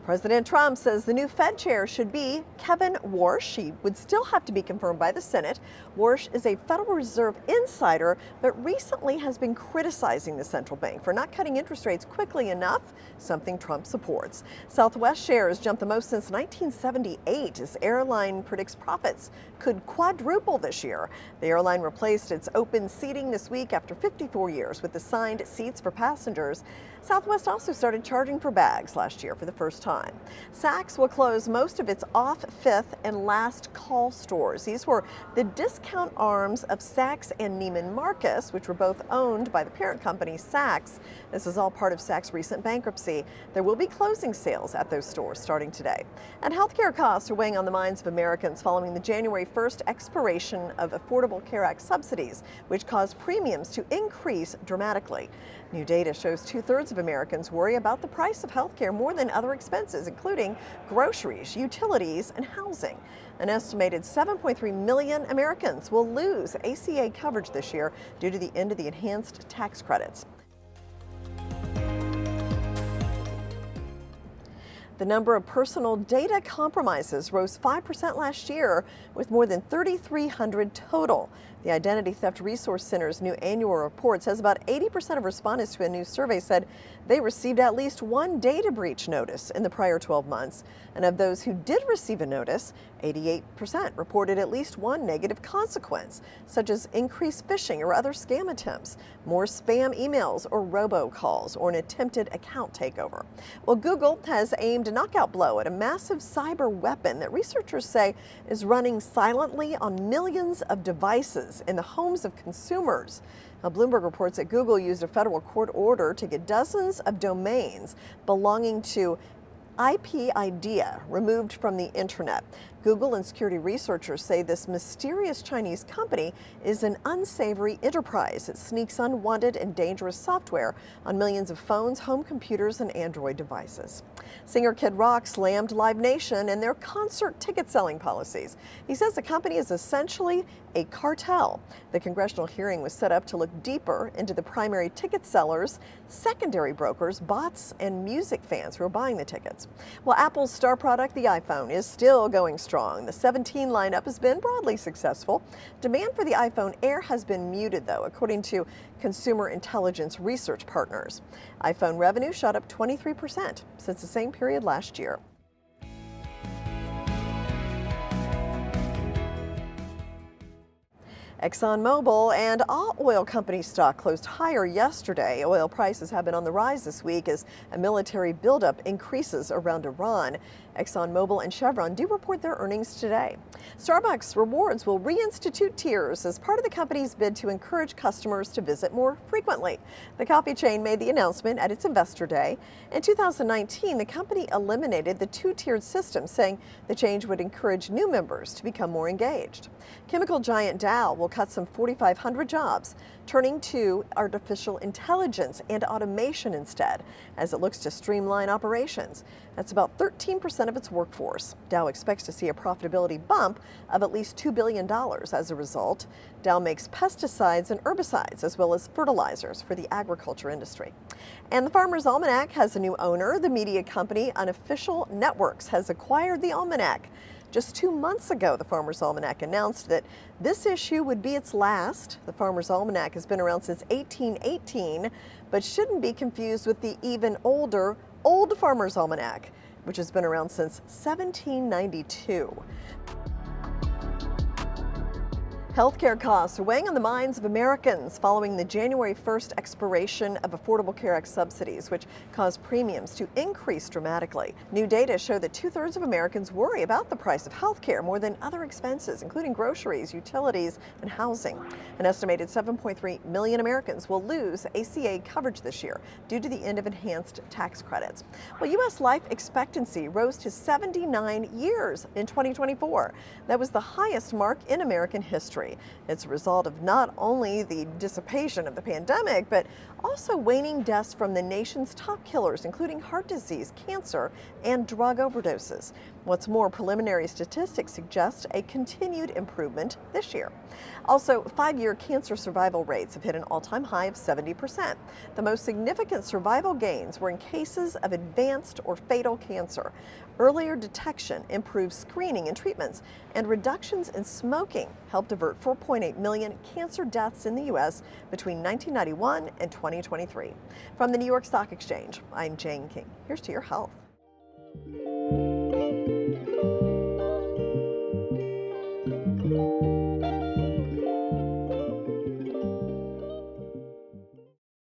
President Trump says the new Fed chair should be Kevin Worsh. He would still have to be confirmed by the Senate. Worsh is a Federal Reserve insider, but recently has been criticizing the central bank for not cutting interest rates quickly enough, something Trump supports. Southwest shares jumped the most since 1978 as airline predicts profits could quadruple this year. The airline replaced its open seating this week after 54 years with assigned seats for passengers. Southwest also started charging for bags last year for the first time. Saks will close most of its off Fifth and Last Call stores. These were the discount arms of Saks and Neiman Marcus, which were both owned by the parent company Saks. This is all part of Saks' recent bankruptcy. There will be closing sales at those stores starting today. And healthcare costs are weighing on the minds of Americans following the January 1st expiration of Affordable Care Act subsidies, which caused premiums to increase dramatically. New data shows 2/3 of Americans worry about the price of healthcare more than other expenses, including groceries, utilities, and housing. An estimated 7.3 million Americans will lose ACA coverage this year due to the end of the enhanced tax credits. The number of personal data compromises rose 5% last year, with more than 3,300 total. The Identity Theft Resource Center's new annual report says about 80% of respondents to a new survey said they received at least one data breach notice in the prior 12 months. And of those who did receive a notice, 88% reported at least one negative consequence, such as increased phishing or other scam attempts, more spam emails or robocalls, or an attempted account takeover. Well, Google has aimed a knockout blow at a massive cyber weapon that researchers say is running silently on millions of devices in the homes of consumers. Now, Bloomberg reports that Google used a federal court order to get dozens of domains belonging to IP idea removed from the internet. Google and security researchers say this mysterious Chinese company is an unsavory enterprise that sneaks unwanted and dangerous software on millions of phones, home computers, and Android devices. Singer Kid Rock slammed Live Nation and their concert ticket selling policies. He says the company is essentially a cartel. The congressional hearing was set up to look deeper into the primary ticket sellers, secondary brokers, bots, and music fans who are buying the tickets. Well, Apple's star product, the iPhone, is still going strong. The 17 lineup has been broadly successful. Demand for the iPhone Air has been muted, though, according to consumer intelligence research partners. iPhone revenue shot up 23% since the same period last year. ExxonMobil and all oil company stock closed higher yesterday. Oil prices have been on the rise this week as a military buildup increases around Iran. ExxonMobil and Chevron do report their earnings today. Starbucks Rewards will reinstitute tiers as part of the company's bid to encourage customers to visit more frequently. The coffee chain made the announcement at its investor day. In 2019, the company eliminated the two-tiered system, saying the change would encourage new members to become more engaged. Chemical giant Dow will cut some 4,500 jobs, turning to artificial intelligence and automation instead, as it looks to streamline operations. That's about 13% of its workforce. Dow expects to see a profitability bump of at least $2 billion as a result. Dow makes pesticides and herbicides as well as fertilizers for the agriculture industry. And the Farmers Almanac has a new owner. The media company Unofficial Networks has acquired the Almanac. Just 2 months ago, the Farmers Almanac announced that this issue would be its last. The Farmers Almanac has been around since 1818, but shouldn't be confused with the even older Old Farmers Almanac, which has been around since 1792. Healthcare costs are weighing on the minds of Americans following the January 1st expiration of Affordable Care Act subsidies, which caused premiums to increase dramatically. New data show that 2/3 of Americans worry about the price of healthcare more than other expenses, including groceries, utilities, and housing. An estimated 7.3 million Americans will lose ACA coverage this year due to the end of enhanced tax credits. Well, U.S. life expectancy rose to 79 years in 2024. That was the highest mark in American history. industry. It's a result of not only the dissipation of the pandemic, but also waning deaths from the nation's top killers, including heart disease, cancer, and drug overdoses. What's more, preliminary statistics suggest a continued improvement this year. Also, 5-year cancer survival rates have hit an all-time high of 70%. The most significant survival gains were in cases of advanced or fatal cancer. Earlier detection, improved screening and treatments, and reductions in smoking helped avert 4.8 million cancer deaths in the U.S. between 1991 and 2023. From the New York Stock Exchange, I'm Jane King. Here's to your health.